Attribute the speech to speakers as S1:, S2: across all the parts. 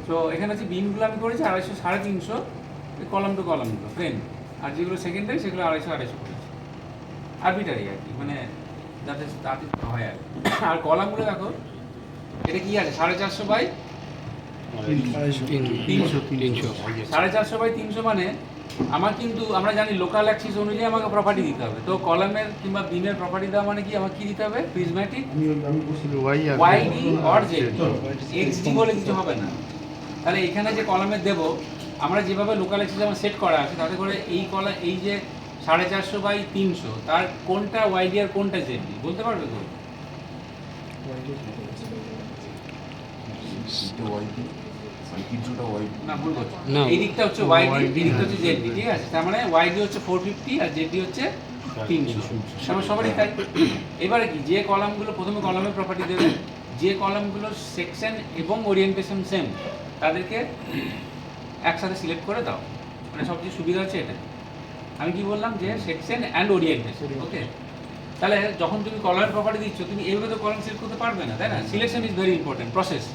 S1: So এখানে হচ্ছে বিমগুলো আমি করেছি 250 350 কলাম টু কলামগুলো ফ্রেম, আর যেগুলো সেকেন্ডারি সেগুলো 250 করেছি, আরবিটারি আর কি, মানে যাতে তাতে হয় আর কি। আর কলামগুলো দেখো এটা কি আছে 450 বাই 300, 450 বাই 300 মানে আমার কিন্তু আমরা জানি লোকাল অ্যাক্সিস অনুযায়ী আমাকে প্রপার্টি দিতে হবে। তো কলামের কিংবা বিমের প্রপার্টি দেওয়া মানে কি আমার কি দিতে হবে? Prismatic YD or ZD, XD বলে কিছু হবে না। তাহলে এখানে যে কলামের দেব আমরা যেভাবে লোকাল অ্যাক্সিস আমার সেট করা আছে তাতে করে এই যে 450 বাই 300 তার কোনটা ওয়াইডি আর কোনটা জেডি বলতে পারবে তো? না ভুল করছো, এই দিকটা হচ্ছে ওয়াইডি, এই দিকটা হচ্ছে জেডি, ঠিক আছে? তার মানে ওয়াইডি হচ্ছে 450 আর জেডি হচ্ছে 300, আমার সবারই তাই। এবারে কি যে কলামগুলো প্রথমে কলামের প্রপার্টি দেবে, যে কলামগুলোর সেকশন এবং ওরিয়েন্টেশন সেম তাদেরকে একসাথে সিলেক্ট করে দাও, মানে সবচেয়ে সুবিধা হচ্ছে এটা। আমি কি বললাম যে সেকশন অ্যান্ড ওরিয়েন্টেশন, ওকে? তাহলে যখন তুমি কলামের প্রপার্টি দিচ্ছ তুমি এইভাবে তো কলাম সিলেক্ট করতে পারবে না, তাই না? Selection is very important process.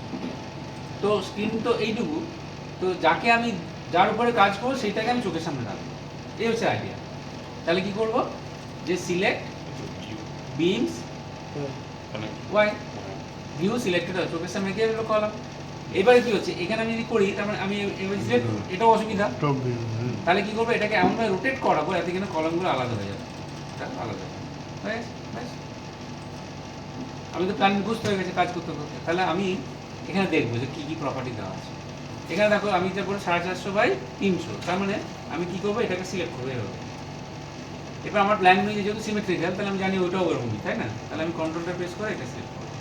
S1: তো স্ক্রিন তো এইটুকু, তো যাকে আমি যার উপরে কাজ করবো সেইটাকে আমি চোখের সামনে রাখবো, এই হচ্ছে আইডিয়া। তাহলে কি করব যে select beams Y view selected হয়, চোখের সামনে গিয়ে হলো কলাম। এবারে কি হচ্ছে এখানে আমি যদি করি তার মানে আমি এবার সিলেক্ট, এটাও অসুবিধা। তাহলে কি করবো এটাকে এমনভাবে রোটেট করাবো যাতে কিনা কলামগুলো আলাদা হয়ে যাবে, আলাদা ব্যাস ব্যাস। আমি তো প্ল্যান বুঝতে হয়ে গেছে কাজ করতে করতে। তাহলে আমি এখানে দেখবো যে কী কী প্রপার্টি দেওয়া আছে। এখানে দেখো আমি যা বলি 450 বাই 300, তার মানে আমি কি করবো এটাকে সিলেক্ট করবো এভাবে। এবার আমার প্ল্যান অনুযায়ী যেহেতু সিমেট্রিক্যাল তাহলে আমি জানি ওইটাও ওরকমই, তাই না? তাহলে আমি কন্ট্রোলটা প্রেস করে এটা সিলেক্ট করবো।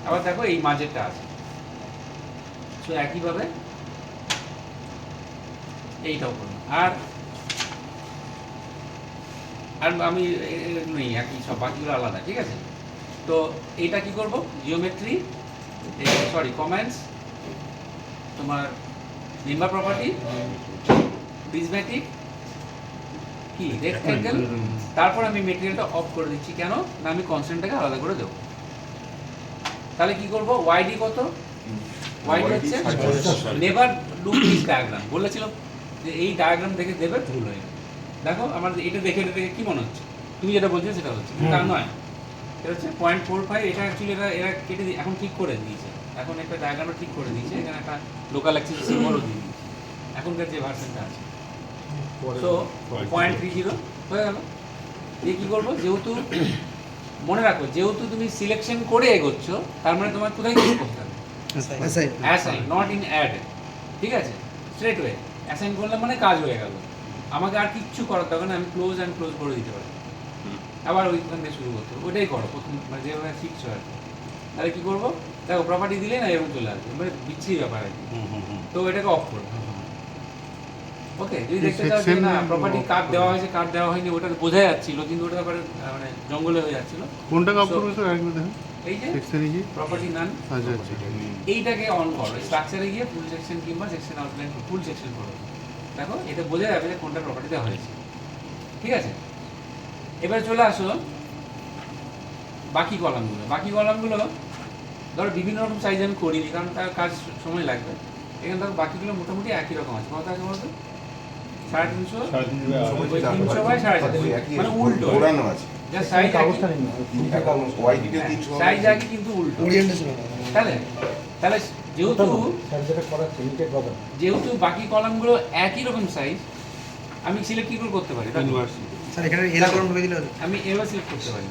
S1: আবার দেখো এই মাঝেরটা আছে, সো একইভাবে এইটাও করবো। আর আমি নেই একই, সব বাকিগুলো আলাদা, ঠিক আছে? তো এইটা কি করবো জিওমেট্রি, সরি কমেন্টস, তোমার মেম্বার প্রপার্টি, প্রিজম্যাটিক কি রেক্ট্যাঙ্গেল, তারপর আমি মেটেরিয়ালটা অফ করে দিচ্ছি। কেন না আমি কনস্ট্যান্টটাকে আলাদা করে দেবো। তাহলে কি করব ওয়াইডি কত? ওয়াইডি হচ্ছে নেভার লুক দিস ডায়াগ্রাম, বলেছিল যে এই ডায়াগ্রাম দেখে দেবে ভুল হয়ে যাবে। দেখো আমার এটা দেখে কি মনে হচ্ছে তুমি যেটা বলছো সেটা হচ্ছে, তা নয়। এটা হচ্ছে 0.45, এটা অ্যাকচুয়ালি এরা কেটে দিয়ে এখন ঠিক করে দিয়েছে, এখন একটা ডায়াগ্রামটা ঠিক করে দিয়েছে, এখানে একটা লোকাল অ্যাক্সিস সিম্বলও দিয়ে দিয়েছে এখনকার যে ভার্সনটা আছে। সো 0.30 হয়ে গেল। দিয়ে কী করবো, যেহেতু মনে রাখো যেহেতু তুমি সিলেকশন করে এগোচ্ছ তার মানে তোমার কোথায় ক্লিক করতে হবে? অ্যাসাইন, নট ইন অ্যাড, ঠিক আছে? স্ট্রেট ওয়ে অ্যাসাইন করলাম মানে কাজ হয়ে গেল, আমাকে আর কিচ্ছু করার দরকার না, আমি ক্লোজ অ্যান্ড ক্লোজ করে দিতে পারি। আবার ওইখান থেকে শুরু করতে হবে, ওইটাই করো প্রথম, মানে যেভাবে শিখছো আর কি। তাহলে কী করবো দেখো প্রপার্টি দিলে না এরকম চলে আসবে, মানে বিচ্ছিরি ব্যাপার আর কি। তো এটাকে অফ করবো, ওকে? যদি দেখতে চাও যে না প্রপার্টি কার্ড দেওয়া হয়েছে কার্ড দেওয়া হয়নি ওটা বোঝা যাচ্ছিল, কিন্তু ওটা ব্যাপারে মানে জঙ্গলে হয়ে যাচ্ছিল।
S2: কোনটা কাপ করবে স্যার একবার দেখুন।
S1: এই যে
S2: সেকশনে গিয়ে
S1: প্রপার্টি নান,
S2: আচ্ছা আচ্ছা
S1: এইটাকে অন করো, স্ট্রাকচারে গিয়ে ফুল সেকশন কিংবা সেকশন আউটলাইন ফুল সেকশন করো। দেখো এটা বোঝা যাবে যে কোনটা প্রপার্টি দেওয়া হয়েছে, ঠিক আছে? এবার চলে আসো বাকি কলামগুলো। বাকি কলামগুলো ধরো বিভিন্ন রকম সাইজ আমি করিনি কারণ তার কাজ সময় লাগবে। এখানে দেখো বাকিগুলো মোটামুটি একই রকম আছে, কত আছে বলতো? 350, 300 বাই 450, মানে উল্টো সাইজ সাইজ আগে কিন্তু উল্টো। তাহলে তাহলে যেহেতু বাকি কলামগুলো একই রকম সাইজ আমি সিলেক্ট কি করে করতে পারি?
S3: স্যার এখানে এরা কলম ঢুকে দিলে
S1: আমি এভাবে সিলেক্ট করতে পারি,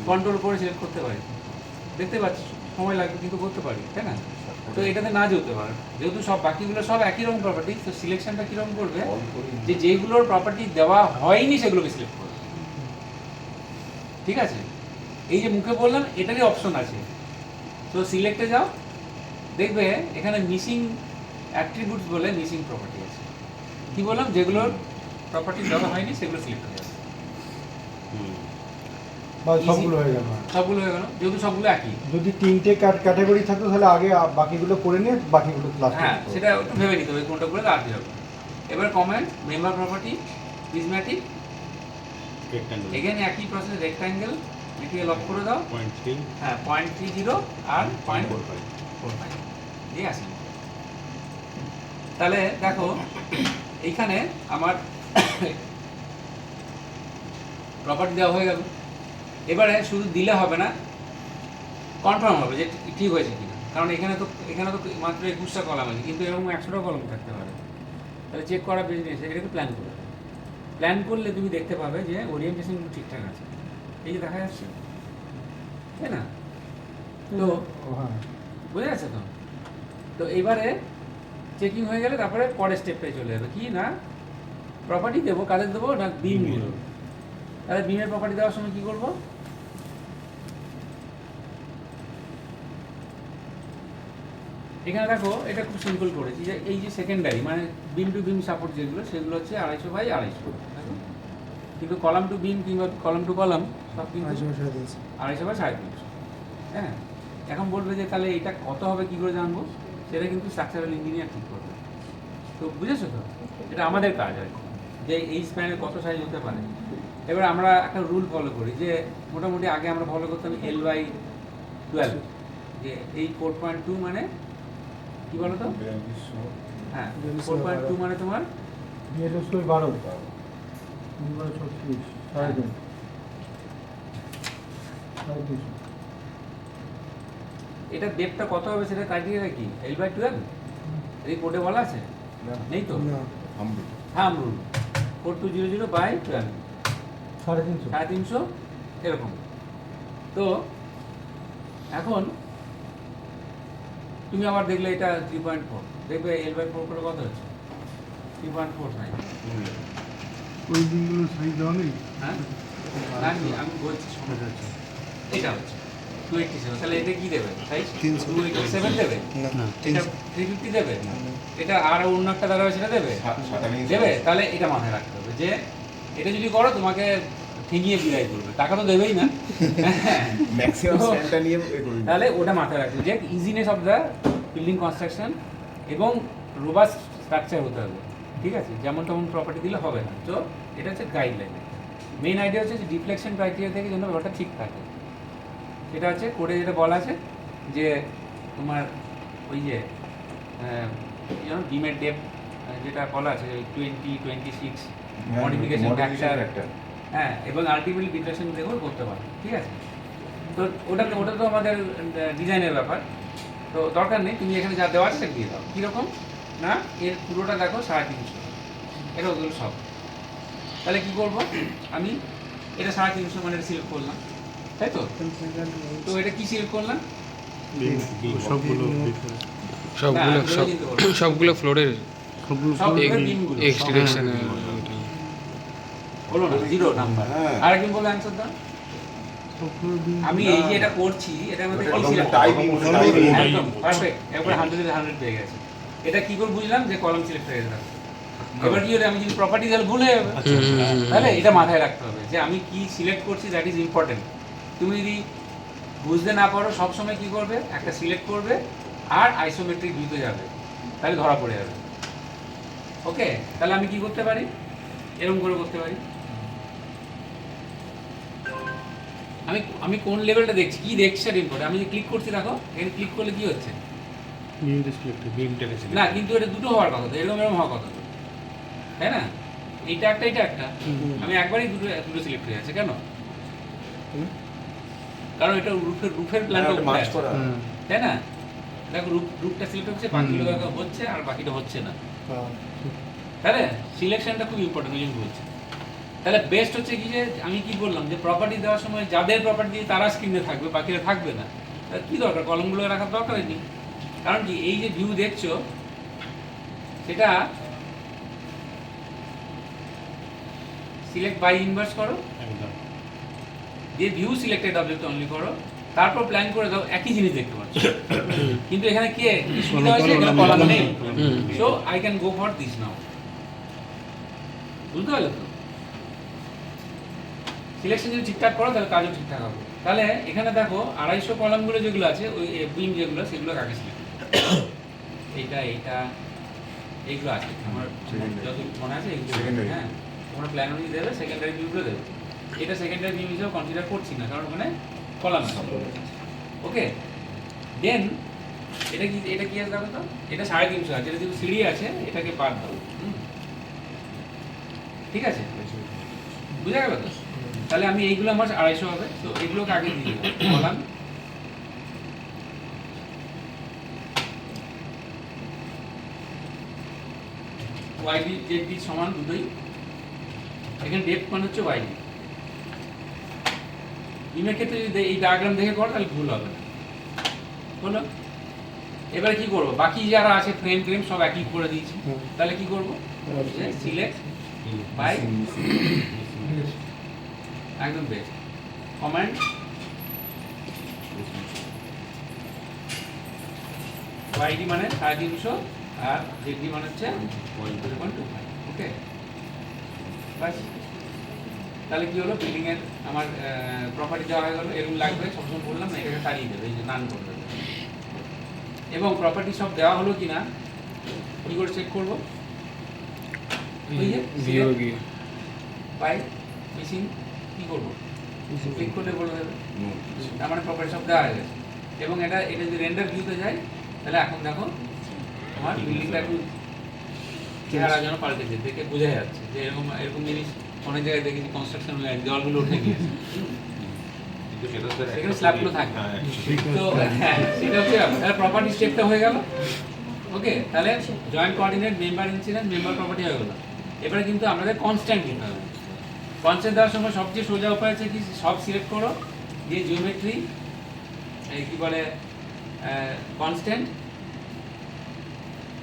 S1: কন্ট্রোল করে সিলেক্ট করতে পারি, দেখতে পাচ্ছি সময় লাগবে কিন্তু করতে পারি, তাই না? তো এটাতে না যেতে পারে যেহেতু সব বাকিগুলো সব একই রকম প্রপার্টি, তো সিলেকশনটা কীরকম করবে যে যেগুলোর প্রপার্টি দেওয়া হয়নি সেগুলোকে সিলেক্ট করবে, ঠিক আছে? এই যে মুখে বললাম এটারই অপশন আছে। তো সিলেক্টে যাও, দেখবে এখানে মিসিং অ্যাট্রিবিউটস বলে মিসিং প্রপার্টি আছে। কি বললাম যেগুলোর প্রপার্টি দেওয়া হয়নি সেগুলো সিলেক্ট হয়ে যাবে,
S3: সবগুলো হয়ে গেল।
S1: সবগুলো হয়ে গেল যেহেতু সবগুলো একই।
S3: যদি তিনটে ক্যাটাগরি থাকতো তাহলে আগে বাকিগুলো করে নিয়ে বাকিগুলো ক্লাস,
S1: হ্যাঁ সেটা একটু ভেবে নিতে হবে কোনটা করে রাখতে হবে। এবার কমেন্ট মেম্বার প্রপার্টি প্রিজম্যাটিক, এখানে একই প্রসেস রেক্ট্যাঙ্গেল মেটেরিয়াল লক করে দাও 0.3, হ্যাঁ 0.30 আর 0.45 দিয়ে আসেন। তাহলে দেখো এইখানে আমার প্রপার্টি দেওয়া হয়ে গেল। এবারে শুধু দিলে হবে না, কনফার্ম হবে যে ঠিক হয়েছে কিনা, কারণ এখানে তো মাত্র 21টা কলাম আছে, কিন্তু এরকম 100টা কলাম থাকতে পারে। তাহলে চেক করা বিজনেস এটাকে প্ল্যান করবে। প্ল্যান করলে তুমি দেখতে পাবে যে ওরিয়েন্টেশনগুলো ঠিকঠাক আছে, এই যে দেখা যাচ্ছে, তাই না? তো
S3: হ্যাঁ,
S1: বুঝে গেছে তো? তো এবারে চেকিং হয়ে গেলে তারপরে পরের স্টেপটাই চলে যাবে, কি না প্রপার্টি দেবো, কাদের দেবো না বিম দেবো। তাহলে বিমের প্রপার্টি দেওয়ার সময় কি করবো, এখানে দেখো এটা খুব সিম্পল করেছি যে এই যে সেকেন্ডারি মানে বিম টু বিম সাপোর্ট যেগুলো সেগুলো হচ্ছে 250/250, কিন্তু কলাম টু বিম কিংবা কলাম টু কলাম সব কিন্তু 250/350। হ্যাঁ, এখন বলবে যে তাহলে এটা কত হবে কি করে জানবো, সেটা কিন্তু স্ট্রাকচারাল ইঞ্জিনিয়ার ঠিক করবে। তো বুঝেছো তো, এটা আমাদের কাজ আর কি, যে এই স্প্যানের কত সাইজ হতে পারে। এবার আমরা একটা রুল ফলো করি যে মোটামুটি আগে আমরা ফলো করতাম L/12, যে এই 4.2 মানে কি বলো তো, হ্যাঁ 4.2 মানে তোমার
S3: বিএলএস 12 36 3.5
S1: এটা ডেপটা কত হবে সেটা ক্রাইটেরিয়া কি, L/12 এই কোডে বলা আছে? নেই তো, থাম রুল 4200/12 350 এরকম। তো এখন তুমি আবার দেখলে এটা 3.4, দেখবে L/4 করে কত হচ্ছে, 3.4 সাইজ।
S2: ওই দিনগুলো সাইজ দেওয়া নেই।
S1: হ্যাঁ না, আমি বলছি শোনা যাচ্ছে, এটা হচ্ছে 287, তাহলে এটা কি দেবে সাইজ, 287 দেবে
S2: না,
S1: এটা 350 দেবে, এটা আর অন্য একটা দ্বারা সেটা দেবে দেবে। তাহলে এটা মাথায় রাখতে হবে যে এটা যদি করো তোমাকে ঠেঙিয়ে বিদায় করবে, টাকা তো দেবেই না।
S4: ম্যাক্সিমাম
S1: তো
S4: স্ট্যান্ডটা নিয়ে এ করুন।
S1: তাহলে ওটা মাথায় রাখবে যে easiness of the building construction এবং রোবাস্ট স্ট্রাকচার হতে হবে, ঠিক আছে? যেমন তেমন প্রপার্টি দিলে হবে না। তো এটা হচ্ছে গাইডলাইন। মেইন আইডিয়া হচ্ছে যে ডিফ্লেকশন ক্রাইটেরিয়া থেকে যেন ব্যাপারটা ঠিক থাকে, সেটা হচ্ছে কোডে যেটা বলা আছে যে তোমার ওই যে বিমের ডেপ যেটা বলা আছে 20-26 মডিফিকেশন ফ্যাক্টর, হ্যাঁ, এবং আলটিমেটলি ডিফ্লেকশন দেখেও করতে পারো, ঠিক আছে? তো ওটা তো আমাদের ডিজাইনের ব্যাপার, তো দরকার নেই, তুমি এখানে যা দেওয়া আছে সেটা দিয়ে দাও। কীরকম না, এর পুরোটা দেখো 350, এটা ওগুলো সব। তাহলে কি করব, আমি এটা 350 মানে সিলেক্ট করলাম, তাই তো? তো এটা কি সিলেক্ট করলাম,
S2: সবগুলো
S5: সবগুলো ফ্লোরের
S1: সবগুলো বিমগুলো
S5: এক্স ডিরেকশনে
S1: বলো না, 0 নাম্বার।
S4: হ্যাঁ।
S1: আর একজন বলে অ্যান্সার দাও। আমি এই যে এটা করছি এটা আমাদের কি সিলেক্ট, একদম পারফেক্ট, একবার 100 এ 100 পেয়ে গেছে। এটা কি করে বুঝলাম যে কলাম সিলেক্ট হয়ে গেছে। এবার কি হলো, আমি যদি প্রপার্টি তাহলে ভুলে যাবে, তাহলে এটা মাথায় রাখতে হবে যে আমি কি সিলেক্ট করছি, দ্যাট ইজ ইম্পর্টেন্ট। তুমি যদি বুঝতে না পারো সবসময় কি করবে, একটা সিলেক্ট করবে আর আইসোমেট্রিক ভিউতে যাবে, তাহলে ধরা পড়ে যাবে। ওকে, তাহলে আমি কি করতে পারি, এরকম করে করতে পারি। আমি কোন লেভেলটা দেখছি, কি দেখছি সেটা ইম্পর্টেন্ট। আমি যে ক্লিক করছি দেখো, এখানে ক্লিক করলে কি হচ্ছে না, কিন্তু এটা দুটো হওয়ার কথা তো, এরকম হওয়ার কথা তো, তাই না? এইটা একটা এটা একটা, আমি একবারই দুটো সিলেক্ট হয়ে যাচ্ছে কেন, কারণ এটা রুফের প্ল্যানটা
S4: মার্চ করা।
S1: তাই না? দেখো রুফটা সিলেক্ট হচ্ছে, বাকিগুলো দেখো হচ্ছে আর বাকিটা হচ্ছে না, তাহলে সিলেকশনটা খুব ইম্পর্টেন্ট, ওই জন্য বলছি। তাহলে বেস্ট হচ্ছে কি যে আমি কি বললাম যে প্রপার্টি দেওয়ার সময় যাদের প্রপার্টি দিয়ে তারা স্ক্রিনে থাকবে, বাকিরা থাকবে না। তাহলে কী দরকার, কলমগুলো রাখার দরকার নেই। কারণ কি এই যে ভিউ দেখছো সেটা সিলেক্ট বাই ইনভার্স করো, দিয়ে ভিউ সিলেক্টেড অবজেক্ট অনলি করো, তারপর প্ল্যান করে দাও, একই জিনিস দেখতে পাচ্ছ। কিন্তু এখানে কি সুবিধা হয়েছে, এখানে কলাম নেই, so I can go for this now. বুঝতে পারলে তো? সিলেকশন যদি ঠিকঠাক করো তাহলে কাজও ঠিকঠাক হবে। তাহলে এখানে দেখো 250 কলামগুলো যেগুলো আছে, ওই বিম যেগুলো, সেগুলো কাকে সিলেক্ট এইটা এইগুলো আছে আমার যত মনে আছে এইগুলো, হ্যাঁ তোমরা প্ল্যান অনুযায়ী দেবে, সেকেন্ডারি ভিউগুলো দেবে। এটা সেকেন্ডারি ভিউ হিসেবে কনসিডার করছি না, কারণ ওখানে কলাম আছে। ওকে, দেন এটা কি আছে দেখো তো, এটা 350 আছে, এটা যেহেতু সিঁড়ি আছে এটাকে বাদ দাও। ঠিক আছে, বুঝা গেল তো? তাহলে আমি এইগুলো আমার 250 হবে, তো এগুলোকে আগে দিয়ে দিলাম, বললাম ওয়াইডি জেডি সমান দুটোই, এখানে ডেপথ মানে হচ্ছে ওয়াইডি। বিমের ক্ষেত্রে যদি এই ডায়াগ্রাম দেখে করো তাহলে ভুল হবে না, হলো? এবারে কি করবো, বাকি যারা আছে ফ্রেম ফ্রেম সব একই করে দিয়েছি, তাহলে কি করবো, সিলেক্ট বাই, একদম বেস্ট কমান্ড ওয়াইডি মানে 350 আর জেডি মানে হচ্ছে 0.25, ওকে? বাস, তাহলে কি হলো, বিল্ডিং এর আমার প্রপার্টি দেওয়া হয়ে গেল। এরকম লাগবে সবসময় বললাম না, এটাকে তাড়িয়ে দেবে, এই যে নান করে দেবে। এবং প্রপার্টি সব দেওয়া হলো কিনা কি করে চেক করবো, বাই মিসিং কি করবো, ক্লিক করলে বলে দেবে, তার মানে প্রপার্টি সব দেওয়া হয়ে গেছে। এবং এটা যদি রেন্ডার ভিউতে যায় তাহলে এখন দেখো আমার বিল্ডিংটা একটু চেহারা যেন পাল্টেছে, দেখে বোঝা যাচ্ছে যে এরকম জিনিস অনেক জায়গায় দেখেছি কনস্ট্রাকশন হয়ে গেছে, দেওয়ালগুলো উঠে গিয়েছে, সেখানে স্ল্যাবগুলো থাকে। তো হ্যাঁ, সেটা হচ্ছে তাহলে প্রপার্টি স্টেপটা হয়ে গেল, ওকে? তাহলে joint coordinate, member incident, member property হয়ে গেল। এবারে কিন্তু আমাদের কনস্ট্যান্ট দিতে হবে। কনস্ট্যান্ট দেওয়ার সময় সবচেয়ে সোজা উপায় হচ্ছে কি, সব সিলেক্ট করো, দিয়ে জিওমেট্রি কি বলে কনস্ট্যান্ট,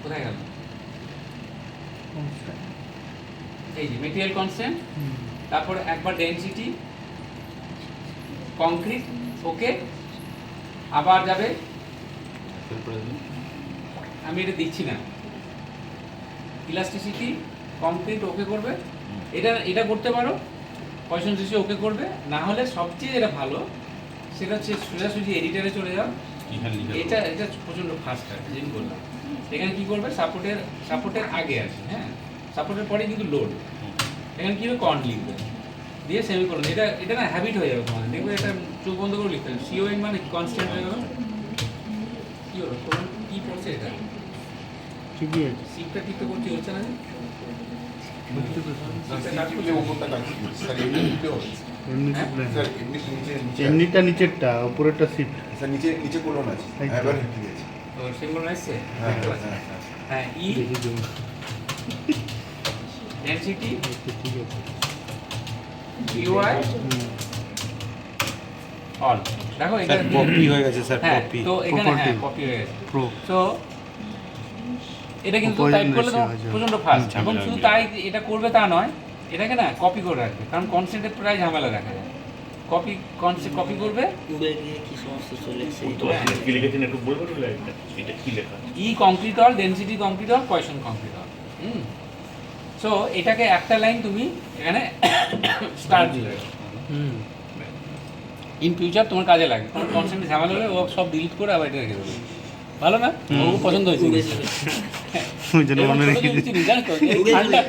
S1: কোথায় গেল, এই যে মেটেরিয়াল কনস্ট্যান্ট, তারপর একবার ডেনসিটি কংক্রিট, ওকে? আবার যাবে, আমি এটা দিচ্ছি না, ইলাস্টিসিটি কংক্রিট ওকে করবে। এটা করতে পারো, পয়সন রেশিও ওকে করবে। না হলে সবচেয়ে যেটা ভালো সেটা হচ্ছে সোজাসুজি এডিটারে চলে যাও। এটা প্রচণ্ড ফাস্ট আছে, যেটা বললাম। এখানে কি করবে, সাপোর্টের আগে আছে, হ্যাঁ, সাপোর্টের পরে কিন্তু লোড, এখানে কি হবে, কন্ট লিখবে, দিয়ে সেমিকোলন। এটা না হ্যাবিট হয়ে যাবে তোমাদের, দেখবে এটা চোখ বন্ধ করে লিখতে হবে। সিওএন মানে কনস্ট্যান্ট হয়ে গেল। কি হলো, কি পড়ছে এটা,
S2: ঠিকই আছে।
S1: সিটটা ঠিক তো করতে হচ্ছে না,
S2: এমনিটা নিচেরটা, উপরেরটা সিট।
S4: নিচে কোলন আছে,
S2: একদম।
S4: এবার ঠিক আছে।
S1: তো সেগুলো আসছে,
S4: হ্যাঁ,
S1: দেখতে পাচ্ছি।
S4: হ্যাঁ, হ্যাঁ।
S1: হ্যাঁ, ই
S2: দেখি তো।
S1: ডেনসিটি
S2: ঠিক আছে।
S1: ইউআই অল, দেখো এটা
S5: কপি হয়ে গেছে স্যার,
S1: হ্যাঁ,
S5: কপি
S1: তো এখানে
S2: Property।
S1: হ্যাঁ কপি হয়ে গেছে।
S2: প্রো।
S1: তো এটা কিন্তু
S2: Poison
S1: টাইপ করলে তো
S2: ratio হয়ে যাবে।
S1: প্রচন্ড ফাস্ট।
S5: ঝামেলা
S1: এবং শুধু
S5: হবে।
S1: তাই এটা করবে তা নয়, এটাকে না কপি করে রাখবে, কারণ কনসেন্ট্রেট প্রায় ঝামেলা দেখা যায়। কপি করবে,
S6: কি সমস্ত চলে এসেছে
S5: কি লিখেছেন একটু বলবেন, এটা কি লেখা?
S1: E concrete all, density concrete all, Poisson concrete all. So এটাকে একটা লাইন তুমি এখানে স্টার্ট দিলে ইন ফিউচার তোমার কাজে লাগে। কোনো কনসেন্ট ঝামেলা হলে ও সব ডিলিট করে আবার এটা রেখে দেবে। ভালো না? ও পছন্দ হয়েছে।
S2: ওই জন্য
S1: এরকম
S2: মনে
S1: ছোট
S2: রেখে
S1: জিনিস জানো তো, এই ফান্ডা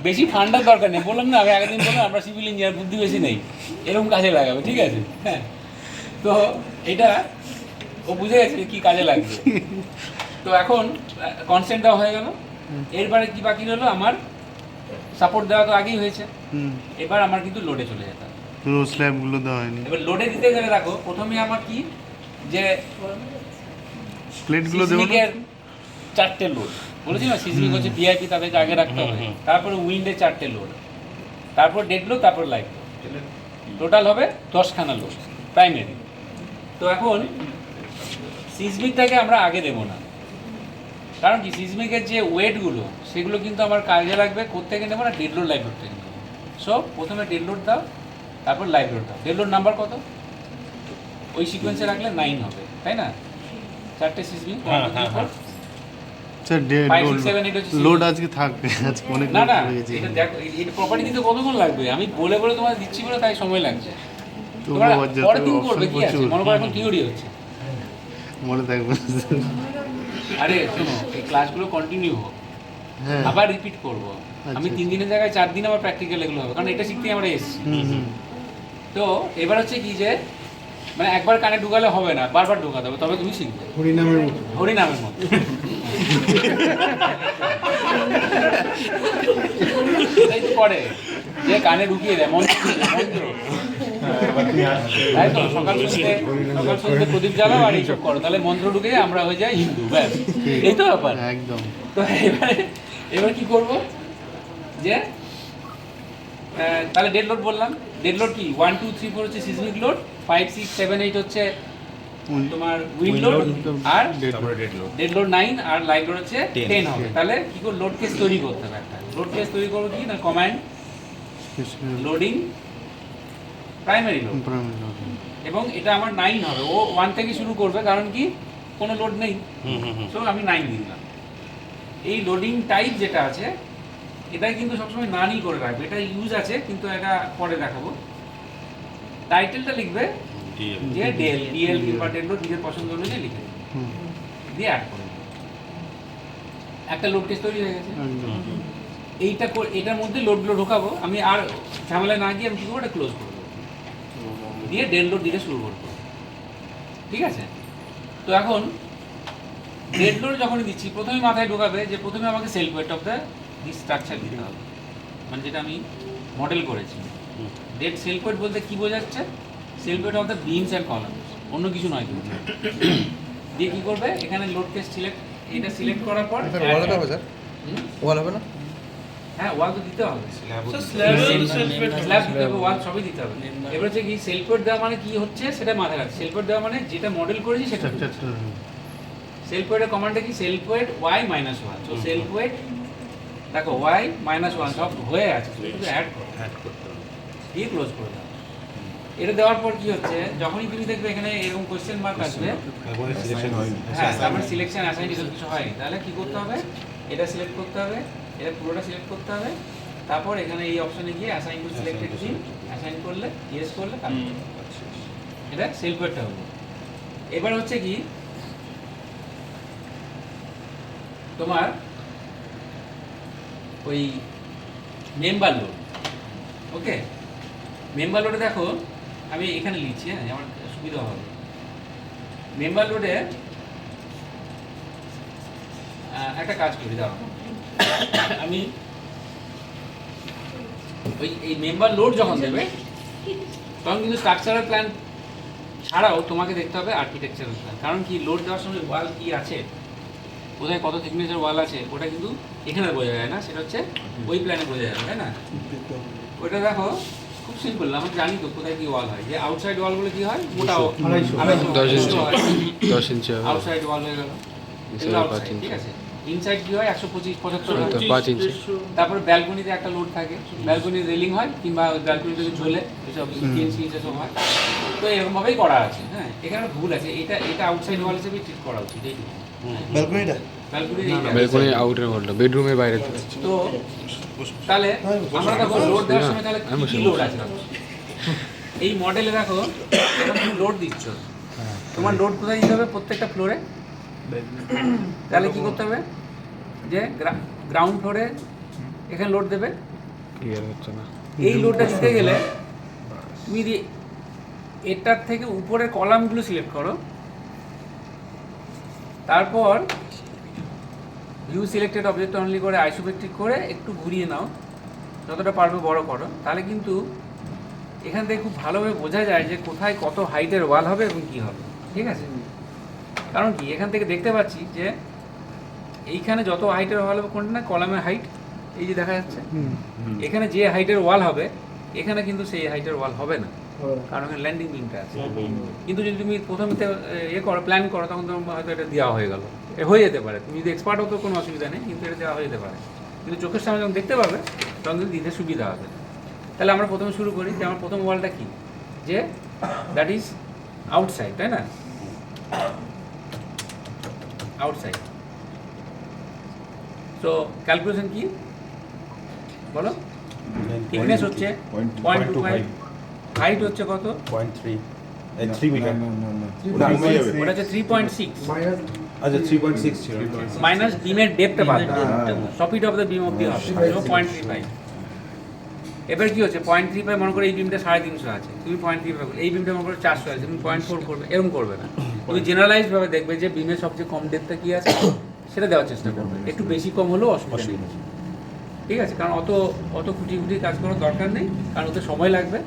S1: বেশি ফান্ডার দরকার নেই। বললাম না আমি আগের দিন বললাম আমরা সিভিল ইঞ্জিনিয়ার, বুদ্ধি বেশি নেই, এরকম কাজে লাগাবে, ঠিক আছে? হ্যাঁ, তো এটা ও বুঝে গেছে কি কাজে লাগবে। তো এখন কনসেন্ট দেওয়া হয়ে গেল, এরপরে কি বাকি রইলো, আমার সাপোর্ট দেওয়া তো আগেই হয়েছে, এবার আমার কিন্তু লোডে চলে যেতে হবে।
S2: পুরো স্ল্যাবগুলো দেওয়া হয়নি।
S1: এবার লোডে দিতে গেলে দেখো প্রথমে আমার কি, যে
S2: প্লেটগুলো দেবো না?
S1: সিসমিকের 4টে লোড বলেছি না, সিসমিক হচ্ছে ভিআইপি, তাদেরকে আগে রাখতে হবে। তারপরে উইন্ডে 4টে লোড, তারপর ডেড লোড, তারপর লাইভ লোড, টোটাল হবে 10খানা লোড প্রাইমারি। তো এখন সিসমিকটাকে আমরা আগে দেবো না, কারণ কি সিসমিকের যে ওয়েটগুলো সেগুলো কিন্তু আমার কাজে লাগবে। কোত্থেকে নেবো না, ডেড লোড লাইভ লোড থেকে নেবো। সো প্রথমে ডেড লোড দাও, তারপর লাইভ লোড দাও। ডেড লোড নাম্বার কত, ওই সিকোয়েন্সে রাখলে 9 হবে, তাই না? 4টে সিসমিক,
S2: স্যার
S1: 5, 6, 7, 8 হচ্ছে
S2: লোড আজকে থাকবে, আজকে অনেক
S1: না
S2: লোড
S1: না,
S2: হয়ে গেছে।
S1: এটা দেখো, এটা প্রপার্টি দিতে কতক্ষণ লাগবে, আমি বলে বলে তোমার দিচ্ছি বলে তাই সময় লাগছে।
S2: তো
S1: তোমরা
S2: আবার যত
S1: পরের দিন
S2: option
S1: করবে, কি আছে,
S2: প্রচুর।
S1: মনে করো এখন থিওরি হচ্ছে।
S2: মনে থাকবে।
S1: আরে শোনো, এই ক্লাসগুলো কন্টিনিউ হোক,
S2: হ্যাঁ।
S1: আবার রিপিট করবো। আমি 3 দিনের জায়গায় 4 দিন আমার প্র্যাকটিক্যাল এগুলো হবে, কারণ এটা শিখতেই আমরা এসেছি।
S2: হুম।
S1: তো এবার হচ্ছে কি, যে মানে একবার কানে ঢুকালে হবে না, বারবার ঢুকাতে হবে, তবে তুমি শিখবে
S3: হরিনামের মতো।
S1: হরিনামের মতো। এটাই তো করে, যে কানে ঢুকিয়ে দেয় মন্ত্র, মন্ত্র। তাই তো সকাল সন্ধ্যে প্রদীপ জ্বালাও আর এইসব করো, তাহলে মন্ত্র ঢুকে আমরা হয়ে যাই হিন্দু, ব্যাস এই তো ব্যাপার।
S2: একদম।
S1: তো এবার কি করব, যে তাহলে ডেড লোড বললাম, ডেড লোড কি 1 2 3 4 হচ্ছে সিজমিক লোড, 5 6 7 8 হচ্ছে তোমার উইন্ড লোড, আর
S4: তারপরে ডেড লোড।
S1: ডেড লোড 9 আর লাইভ লোড হচ্ছে
S4: 10
S1: 10 হবে। তাহলে কি করে লোড কেস তৈরি করতে হবে, একটা লোড কেস তৈরি করবো কি না, কমান্ড লোডিং প্রাইমারি লোড, এবং এটা আমার 9 হবে, ও 1 থেকে শুরু করবে কারণ কি কোনো লোড নেই, সো আমি 9 দিলাম। এই লোডিং টাইপ যেটা আছে এটাই কিন্তু সবসময় নানই করে রাখবে, এটা ইউজ আছে কিন্তু এটা পরে দেখাবো। টাইটেলটা লিখবে যে ডেল ডিএল কিংবা ডেল লোড নিজের পছন্দ অনুযায়ী লিখে দেবে, দিয়ে অ্যাড করে দেবে। একটা লোড কেস তৈরি হয়ে গেছে। এটার মধ্যে লোডগুলো ঢোকাবো আমি, আর ঝামেলায় না গিয়ে আমি কি করবো, এটা ক্লোজ করে দেবো, দিয়ে ডেল লোড দিতে শুরু করবো। ঠিক আছে, তো এখন ডেড লোড যখনই দিচ্ছি প্রথমে মাথায় ঢোকাবে যে প্রথমে আমাকে self weight of the structure দিতে হবে, মানে যেটা আমি মডেল করেছি। ডেড সেলফ ওয়েট বলতে কি বোঝাচ্ছে, self weight of the beans and columns, অন্য কিছু নয় কিন্তু। দিয়ে কি করবে, এখানে লোড কেস সিলেক্ট, এটা সিলেক্ট করার পর
S7: ওয়াল হবে স্যার, ওয়াল হবে না?
S1: হ্যাঁ ওয়াল তো দিতে হবে, স্ল্যাব দিতে হবে, ওয়াল সবই দিতে হবে। এবার হচ্ছে কি সেলফ ওয়েট দেওয়া মানে কি হচ্ছে সেটা মাথায় রাখ। সেলফ ওয়েট দেওয়া মানে যেটা মডেল করেছি সেটা সেলফ ওয়েটের কমান্ডটা কি, self wait y - 1, so self wait দেখো y - 1 সব হয়ে আছে, শুধু অ্যাড করতে হবে, দিয়ে ক্লোজ করে দাও। এটা দেওয়ার পর কি হচ্ছে, যখনই তুমি দেখবে এখানে এরকম কোশ্চেন মার্ক আসবে,
S4: সিলেকশন হয়নি।
S1: হ্যাঁ তারপরে সিলেকশন অ্যাসাইন কিছু হয়নি, তাহলে কি করতে হবে, এটা সিলেক্ট করতে হবে, এটা পুরোটা সিলেক্ট করতে হবে, তারপর এখানে এই অপশনে গিয়ে assign to selected theme assign করলে, ইয়েস করলে তারপর এটা সেলফ ওয়েটটা হলো। এবার হচ্ছে কি তোমার ওই মেম্বার লোড, ওকে মেম্বার লোডে দেখো আমি এখানে লিখছি, হ্যাঁ আমার সুবিধা হবে। মেম্বার লোডে একটা কাজ করি, দাও আমি ওই এই মেম্বার লোড যখন দেবে তখন কিন্তু স্ট্রাকচারাল প্ল্যান ছাড়াও তোমাকে দেখতে হবে আর্কিটেকচারাল প্ল্যান, কারণ কি লোড দেওয়ার সময় ওয়াল কি আছে, কোথায় কত থিকনেসের ওয়াল আছে, ওটা কিন্তু এখানে বোঝা যায় না, সেটা হচ্ছে ওই প্ল্যানে বোঝা যাবে, তাই না? ওইটা দেখো খুব সিম্পল, আমরা জানি তো কোথায় কি ওয়াল হয়, যে আউটসাইড ওয়ালগুলো কি হয়, মোটা
S2: 10 ইঞ্চি হবে,
S1: আউটসাইড ওয়াল হয়ে গেল, এগুলো outside, ঠিক আছে। ইনসাইড কি হয় 125-75
S2: 5 ইঞ্চি।
S1: তারপরে ব্যালকনিতে একটা লোড থাকে, ব্যালকনির রেলিং হয় কিংবা ব্যালকনি থেকে ঝোলে এসব টিএনসি এসব হয়, তো এরকম ভাবেই করা আছে। হ্যাঁ এখানে ভুল আছে, এটা আউটসাইড ওয়াল হিসেবে ট্রিট করা উচিত, এই
S7: ব্যালকনিটা
S2: বেলকনি আউটার ওয়ালটা বেডরুমের বাইরে থেকে।
S1: তো তাহলে আমরা দেখো লোড দেওয়ার সময় তাহলে কি লোড আছে, এই মডেলে দেখো তুমি লোড দিচ্ছ, তোমার লোড কোথায় দিতে হবে, প্রত্যেকটা ফ্লোরে। তাহলে কি করতে হবে, যে গ্রাউন্ড ফ্লোরে এখানে লোড দেবে,
S2: ক্লিয়ার হচ্ছে না।
S1: এই লোডটা দিতে গেলে তুমি এটার থেকে উপরের কলামগুলো সিলেক্ট করো, তারপর ভিউ সিলেক্টেড অবজেক্ট অনলি করে আইসোমেট্রিক করে একটু ঘুরিয়ে নাও, যতটা পারবে বড় করো, তাহলে কিন্তু এখান থেকে খুব ভালোভাবে বোঝা যায় যে কোথায় কত হাইটের ওয়াল হবে এবং কী হবে, ঠিক আছে? কারণ কি এখান থেকে দেখতে পাচ্ছি যে এইখানে যত হাইটের ওয়াল হবে, কোনটা না কলামের হাইট এই যে দেখা যাচ্ছে, এখানে যে হাইটের ওয়াল হবে এখানে কিন্তু সেই হাইটের ওয়াল হবে না, কারণ এখানে ল্যান্ডিং বিমটা আছে। কিন্তু যদি তুমি প্রথমে করো, প্ল্যান করো, তখন তোমার হয়তো এটা দেওয়া হয়ে গেল, হয়ে যেতে পারে, তুমি যদি এক্সপার্ট হতো কোনো অসুবিধা নেই, কিন্তু এটা দেওয়া হয়ে যেতে পারে, কিন্তু চোখের সামনে যখন দেখতে পাবে তখন কিন্তু দিতে সুবিধা হবে। তাহলে আমরা প্রথমে শুরু করি যে আমার প্রথম ওয়ালটা কি, যে দ্যাট ইজ আউটসাইড, তাই না, আউটসাইড। সো ক্যালকুলেশন কি বলো, থিকনেস হচ্ছে 0.25, হাইট হচ্ছে কত
S4: 0.3 3 মিটার।
S1: ওটা হচ্ছে 3.6
S4: আচ্ছা 3.6 ছিল,
S1: মাইনাস বিমের ডেপথটা বাদ, সপিট অফ দ্য বিম অবধি হবে 0.35। এবার কি হচ্ছে 0.35 মনে করো এই বিমটা 350 আছে, তুমি 0.35, এই বিমটা মনে করো 400 আছে, তুমি 0.4 করবে, এরকম করবে না। তুমি জেনারেলাইজ ভাবে দেখবে যে বিমের সবচেয়ে কম ডেপথটা কি আছে সেটা দেওয়ার চেষ্টা করবে, একটু বেশি কম হলেও অসুবিধা নেই, ঠিক আছে? কারণ অত খুঁটি কাজ করার দরকার নেই, কারণ ওতে সময় লাগবে।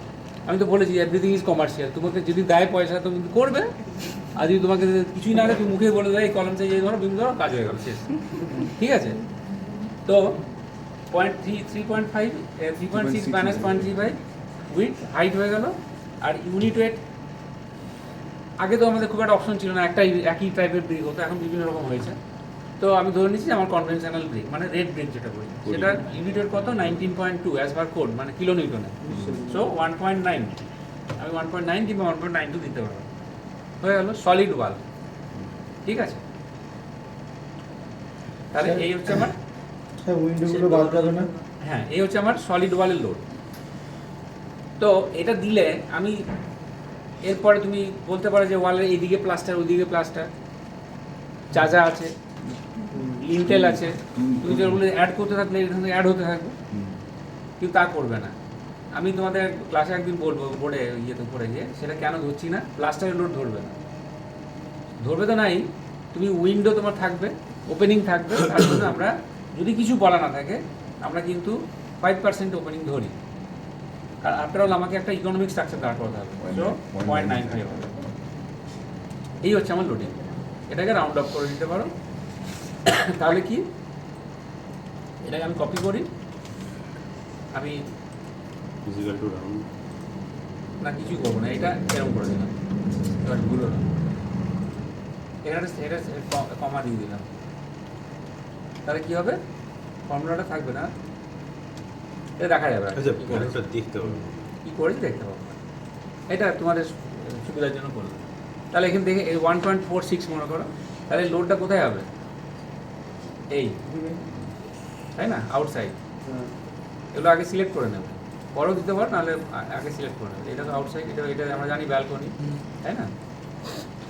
S1: আমি তো বলেছি এভরিথিং ইজ কমার্শিয়াল, তোমাকে যদি দেয় পয়সা তুমি করবে, আর যদি তোমাকে কিছুই না দেয় তুমি মুখে বলে দেয় এই কলম চাই এই ধরো বিম ধরো, কাজ হয়ে গেল, শেষ, ঠিক আছে? তো 3.5 3.6 মাইনাস 0.35 উইথ হাইট হয়ে গেল। আর ইউনিট ওয়েট, আগে তো আমাদের খুব একটা অপশন ছিল না, একই টাইপের ব্রিক হতো, এখন বিভিন্ন রকম হয়েছে। তো আমি ধরে নিচ্ছি যে আমার কনভেনশনাল ব্রিক মানে রেড ব্রিক যেটা বলি, সেটা ইউনিট ওয়েট কত 19.2 অ্যাজ পার কোড, মানে কিলো নিউটনে। সো 1.9, আমি 1.9 কিংবা 1.92 দিতে পারবো, হয়ে গেল সলিড ওয়াল, ঠিক আছে? তাহলে এই হচ্ছে আমার,
S3: স্যার উইন্ডোগুলো বাদ যাবে না?
S1: হ্যাঁ এই হচ্ছে আমার সলিড ওয়ালের লোড। তো এটা দিলে আমি এরপরে তুমি বলতে পারো যে ওয়ালের এইদিকে প্লাস্টার ওইদিকে প্লাস্টার, যা যা আছে, লিন্টেল আছে, তুমি যেগুলো অ্যাড করতে থাকলে এখানে অ্যাড হতে থাকবে, কিন্তু তা করবে না। আমি তোমাদের ক্লাসে একদিন বলবো বোর্ডে ইয়েতে পড়ে গিয়ে সেটা কেন ধরছি না, প্লাস্টারের লোড ধরবে না, ধরবে তো নাই। তুমি উইন্ডো তোমার থাকবে, ওপেনিং থাকবে, তার জন্য আমরা যদি কিছু বলা না থাকে আমরা কিন্তু 5% ওপেনিং ধরি, কারণ আফটার অল আমাকে একটা ইকোনমিক স্ট্রাকচার দাঁড় করতে হবে। সো 0.95 হবে, এই হচ্ছে আমার লোডিং। এটাকে রাউন্ড অফ করে দিতে পারো। তাহলে কি, এটাকে আমি কপি করি, আমি
S4: ফিজিক্যাল টু রাউন্ড
S1: না কিছু করবো না, এটা এরকম করে দিলাম, এবার ভুলো না, এটা কমা দিয়ে দিলাম, তাহলে কি হবে, ফর্মুলাটা থাকবে না, এটা দেখা যাবে আর কি।
S4: আচ্ছা
S1: কি করেছি,
S4: ওটা দেখতে হবে।
S1: কি করেছি দেখতে পাবো, এটা তোমাদের সুবিধার জন্য করলাম। তাহলে এখান থেকে এই 1.46 মনে করো, তাহলে লোডটা কোথায় হবে, এই, তাই না, আউটসাইড। এগুলো আগে সিলেক্ট করে নেবে, পরেও দিতে পারো, নাহলে আগে সিলেক্ট করে নেবে। এটা তো আউটসাইড, এটা আমরা জানি ব্যালকনি, তাই না,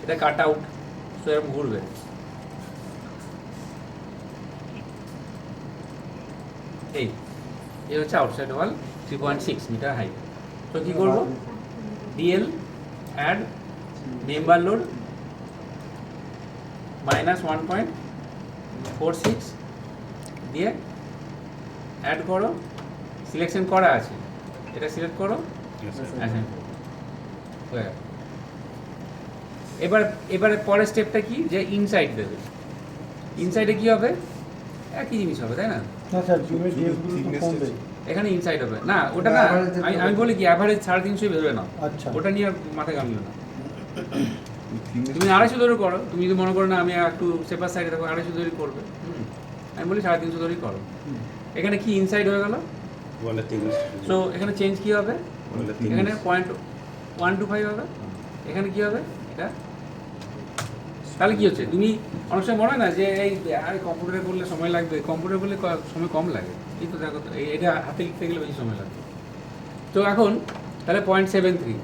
S1: এটা কাট আউট, সো এরকম ঘুরবে। এই হচ্ছে আউটসাইড ওয়াল 3.6 মিটার হাইট। তো কী করবো, DL add member load minus 1.46 দিয়ে অ্যাড করো, সিলেকশন করা আছে, এটা সিলেক্ট করো, অ্যাসাইন করো, হয়ে গেল। এবারে পরের স্টেপটা কি, যে ইনসাইড দেবে। ইনসাইডে কি হবে, একই জিনিস হবে, তাই না?
S3: না স্যার বিমের ডিএফগুলো তো কমবে।
S1: এখানে ইনসাইড হবে না, ওটা না, আমি বলি কি অ্যাভারেজ 350 ভেবে নাও,
S3: আচ্ছা
S1: ওটা নিয়ে আর মাথা কামিও না। তুমি 250 ধরে করো, তুমি যদি মনে করো না আমি একটু সেপার সাইডে থাকবো, 250 ধরেই করবে, আমি বলি 350 ধরেই করো। এখানে কি ইনসাইড হয়ে গেল,
S4: বলে 3
S1: সো এখানে চেঞ্জ কি হবে,
S4: বলে
S1: এখানে 0.125 হবে, এখানে কি হবে এটা। তাহলে কি হচ্ছে, তুমি অনেক সময় মনে হয় না যে এই আরে কম্পিউটারে করলে সময় লাগবে, কম্পিউটারে করলে সময় কম লাগে, কিন্তু দেখো তো এটা হাতে লিখতে গেলে বেশি সময় লাগবে। তো এখন তাহলে 0.73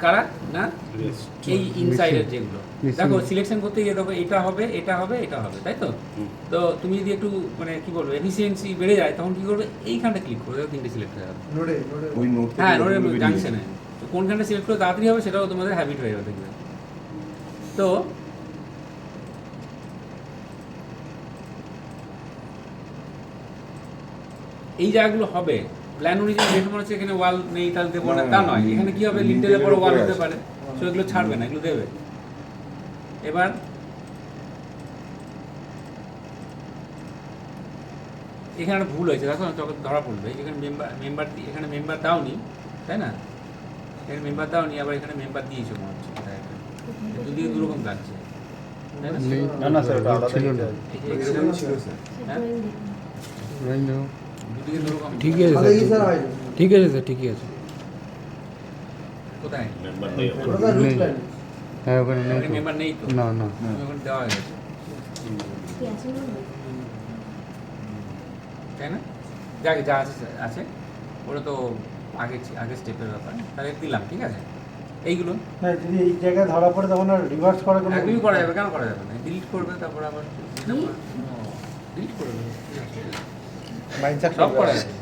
S1: কারা না, এই ইনসাইডের যেগুলো দেখো সিলেকশন করতে গিয়ে দেখো এটা হবে, এটা হবে, এটা হবে, তাই তো? তো তুমি যদি একটু মানে কি বলবো এফিসিয়েন্সি বেড়ে যায়, তখন কি করবে, এইখানটা ক্লিক করবে, তিনটে সিলেক্ট হয়ে যাবে।
S7: ওই নোট
S1: হ্যাঁ, নোডের জাংশনে তো কোনখানটা সিলেক্ট করে তাড়াতাড়ি হবে সেটাও তোমাদের হ্যাবিট হয়ে যাবে, দেখবে। তো এই জায়গাগুলো হবে, প্ল্যান অনুযায়ী দেখে মনে হচ্ছে এখানে ওয়াল নেই তাহলে দেবো না, তা নয়। এখানে কি হবে, লিন্টেলের পরে ওয়াল হতে পারে, সো এগুলো ছাড়বে না, এগুলো দেবে। এবার এখানে একটা ভুল হয়েছে, দেখো তখন ধরা পড়বে, এখানে মেম্বার এখানে মেম্বার দাওনি, তাই না, এখানে মেম্বার দাওনি, আবার এখানে মেম্বার দিয়েছো মনে হচ্ছে, দুদিকে দুরকম লাগছে, তাই না?
S3: না না স্যার ওটা আলাদা
S2: ছিল না।
S1: এই যে excellent,
S3: ছিল স্যার।
S1: হ্যাঁ? দুদিকে দুরকম,
S2: ঠিকই আছে স্যার, ঠিক আছে স্যার, ঠিকই আছে।
S1: কোথায়
S5: মেম্বার নেই আমার।
S3: ওটা রুট প্ল্যান।
S2: হ্যাঁ ওখানে নেই তো।
S1: মেম্বার নেই তো,
S2: না না
S1: ওখানে দেওয়া হয়ে গেছে, তাই না? যাকে যা আছে আছে, ওটা তো আগে স্টেপের ব্যাপার, তাহলে দিলাম, ঠিক আছে। এইগুলো
S3: না যদি এই জায়গায় ধরা পড়ে তখন আর রিভার্স করা কোনো
S1: একদমই করা যাবে, কেন করা যাবে না, ডিলিট করবে, তারপর আবার ডিলিট করবে,
S3: মাইন্ড
S1: সব করা যাবে,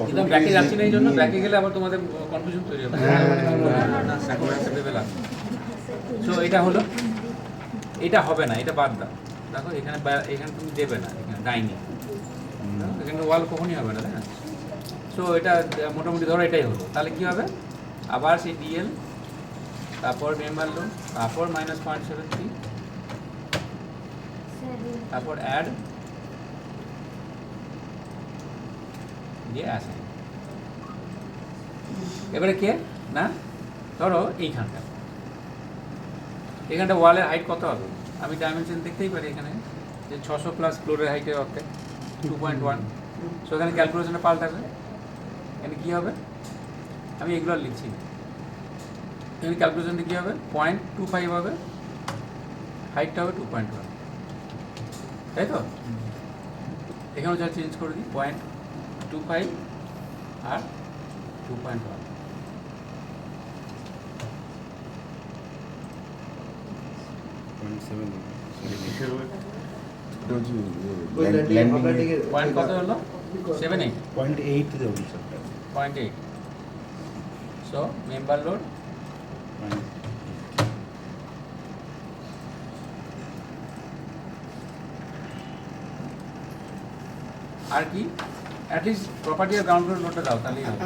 S1: কিন্তু আমি ব্যাকে যাচ্ছি না এই জন্য, ব্যাকে গেলে আবার তোমাদের কনফিউশন তৈরি হবে। সো এটা হলো, এটা হবে না, এটা বাদ দাও। দেখো এখানে এখানে তুমি দেবে না, এখানে ডাইনি, এখানে ওয়াল কখনই হবে না, তাই না? সো এটা মোটামুটি ধরো এটাই হলো। তাহলে কি হবে, আবার সেই ডিএল, তারপর মেম্বার লোন, তারপর -0.73, তারপর অ্যাড দিয়ে আসে। এবারে কে না, ধরো এইখানটা, এখানটা ওয়ালের হাইট কত হবে, আমি ডাইমেনশন দেখতেই পারি এখানে যে 600 প্লাস ফ্লোরের হাইটের অর্ধেক 2.1। সো এখানে ক্যালকুলেশনটা পাল্টাবে, এখানে কী হবে, আমি এগুলো আর লিখছি না, এখানে ক্যালকুলেশনটা কী হবে, 0.25 হবে, হাইটটা হবে 2.1, তাই তো? এখানেও যা চেঞ্জ করে দিই, 0.25 আর 2.1। পয়েন্ট কত হলো, 7.8,
S4: 0.8 দেবো স্যার।
S1: 0.8। সো মেম্বার লোড আর কি, অ্যাটলিস্ট প্রপার্টি আর গ্রাউন্ড ফ্লোর লোডটা দাও, তাহলেই হবে।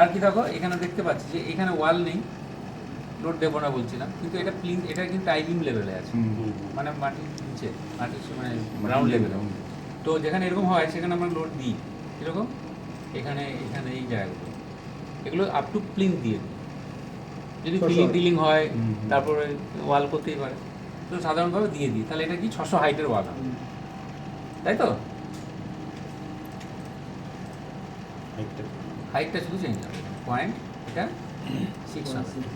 S1: আর কি দেখো এখানে দেখতে পাচ্ছি যে এখানে ওয়াল নেই, লোড দেবো না বলছিলাম, কিন্তু এটা প্লিন, এটা কিন্তু টাইবিম লেভেলে আছে, মানে মাটির নিচে, মাটির মানে গ্রাউন্ড লেভেলে। তো যেখানে এরকম হয় সেখানে আমরা লোড দিই কীরকম, এখানে এখানে এই জায়গাগুলো, এগুলো আপ টু প্লিন দিয়ে দিই। যদি ফিলিং হয় তারপরে ওয়াল করতেই পারে, তো সাধারণভাবে দিয়ে দিই। তাহলে এটা কি 600 হাইটের ওয়াল হবে, তাই তো? হাইটটা শুধু চেঞ্জ হবে, পয়েন্ট এটা 6 হবে।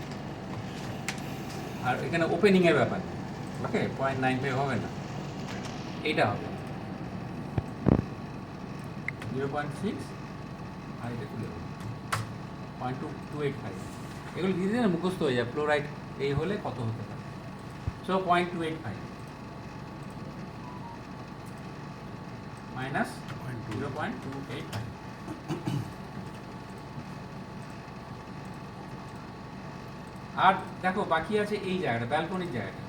S1: আর এখানে ওপেনিংয়ের ব্যাপার, ওকে 0.95 হবে না, এইটা হবে 0.6, আর এটা তুলে হবে 0.285। এগুলো ধীরে ধীরে মুখস্থ হয়ে যায়, ফ্লোরাইড এই হলে কত হতে পারে। So 0.285 minus 0.285। আর দেখো বাকি আছে এই জায়গাটা, ব্যালকনির জায়গাটা।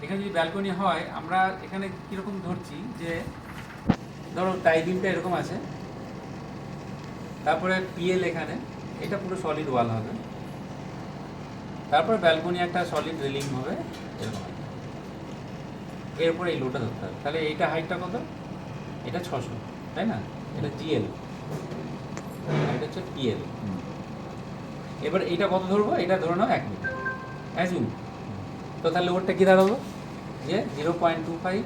S1: এখানে যদি ব্যালকনি হয়, আমরা এখানে কীরকম ধরছি যে ধরো টাইবিমটা এরকম আছে, তারপরে পিএল এখানে, এটা পুরো সলিড ওয়াল হবে, তারপরে ব্যালকনি একটা সলিড রেলিং হবে এরকম, এরপরে এই লোটা ধরতে হবে। তাহলে এইটা হাইটটা কত, এটা 600, তাই না? এটা জিএল, এটা হচ্ছে পিএল। এবার এইটা কত ধরবো, এটা ধরে নাও 1 মিটার অ্যাজুম। তো তাহলে ওরটা কী দাঁড়াবো, যে 0.25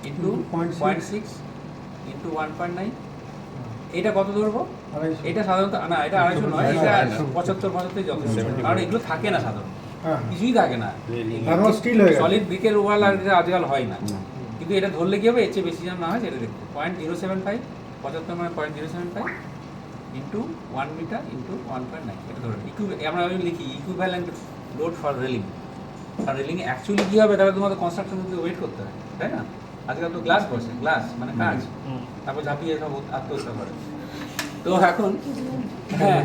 S1: ইন্টু 0.6 ইন্টু 1.9। এটা কত ধরবো, এটা সাধারণত না, এটা 250 নয়, এটা 75 যথেষ্ট, কারণ এগুলো থাকে না সাধারণত, কিছুই থাকে না, সলিড ব্রিকের ওয়াল আর আজকাল হয় না। কিন্তু এটা ধরলে কি হবে, এর চেয়ে বেশি যেন না হয় সেটা দেখতে। 0.075, 75 মানে 0.075 ইন্টু 1 মিটার ইন্টু 1.9, এটা ধরে আমরা লিখি ইকুইভ্যালেন্ট লোড ফর রেলিং। আর রেলিংয়ে অ্যাকচুয়ালি কী হবে, তাহলে তোমাদের কনস্ট্রাকশন মধ্যে ওয়েট করতে হয়, তাই না? আজকাল তো গ্লাস বসে, গ্লাস মানে কাজ, তারপর ঝাঁপিয়ে সব আত্মহত্যা করে। তো এখন হ্যাঁ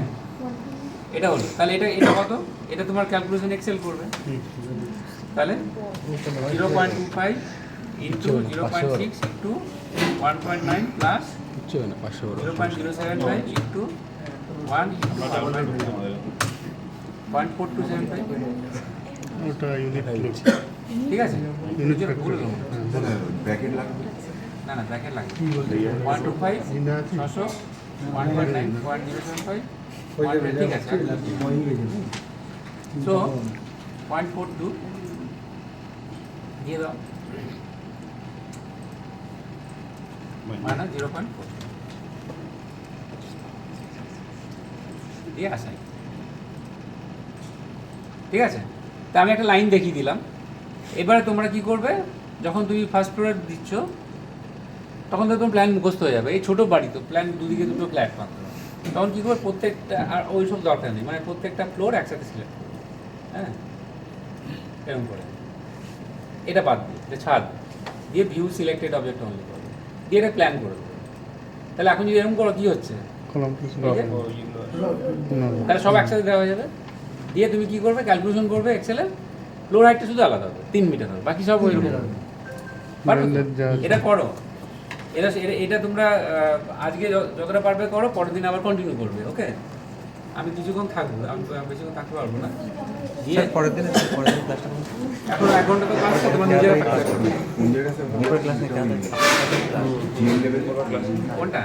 S1: এটা হলো, তাহলে এটা এটা কত, এটা তোমার ক্যালকুলেশন এক্সেল করবে। তাহলে 0.25 ইন্টু 0.6 ইন্টু 1.9 প্লাস 0.075 ইন্টু 1.4275, ঠিক আছে?
S7: ব্র্যাকেট লাগবে
S1: না না ব্র্যাকেট লাগবে। 125 600 1.9 0.075, ঠিক আছে। সো 0.42 দিয়ে দাও মাইনাস 0.4 দিয়ে আসাই, ঠিক আছে? তা আমি একটা লাইন দেখিয়ে দিলাম। এবারে তোমরা কি করবে, যখন তুমি ফার্স্ট ফ্লোরে দিচ্ছ তখন তো তোমার প্ল্যান মুখস্থ হয়ে যাবে। এই ছোটো বাড়ি তো, প্ল্যান দুদিকে দুটো ফ্ল্যাট মাত্র, তখন কী করবে প্রত্যেকটা, আর ওই সব দরকার নেই, মানে প্রত্যেকটা ফ্লোর একসাথে সিলেক্ট করবে, হ্যাঁ এরকম করে। এটা বাদ দিয়ে, এটা ছাদ দিয়ে ভিউ সিলেক্টেড অবজেক্ট অনলি করবে, দিয়ে এটা প্ল্যান করে দেবে। তাহলে এখন যদি এরকম করো কী হচ্ছে,
S2: কলম কিছু
S1: এই যে, তাহলে সব একসাথে দেওয়া হয়ে যাবে। দিয়ে তুমি কী করবে, ক্যালকুলেশন করবে এক্সেলে, ফ্লোর হাইটটা শুধু আলাদা হবে 3 মিটার হবে, বাকি সব ওইরকম হবে। পারবে তো? এটা করো, এটা তোমরা আজকে যতটা পারবে করো, পরের দিন আবার কন্টিনিউ করবে। ওকে, আমি কিছুক্ষণ থাকবো, আমি বেশিক্ষণ থাকতে পারবো না। দিয়ে
S7: পরের দিন ক্লাসটা
S1: এখন 1 ঘন্টা তো ক্লাস, তোমার নিজেরা প্র্যাকটিস করবে।
S7: ক্লাস নিয়ে
S1: কোনটা?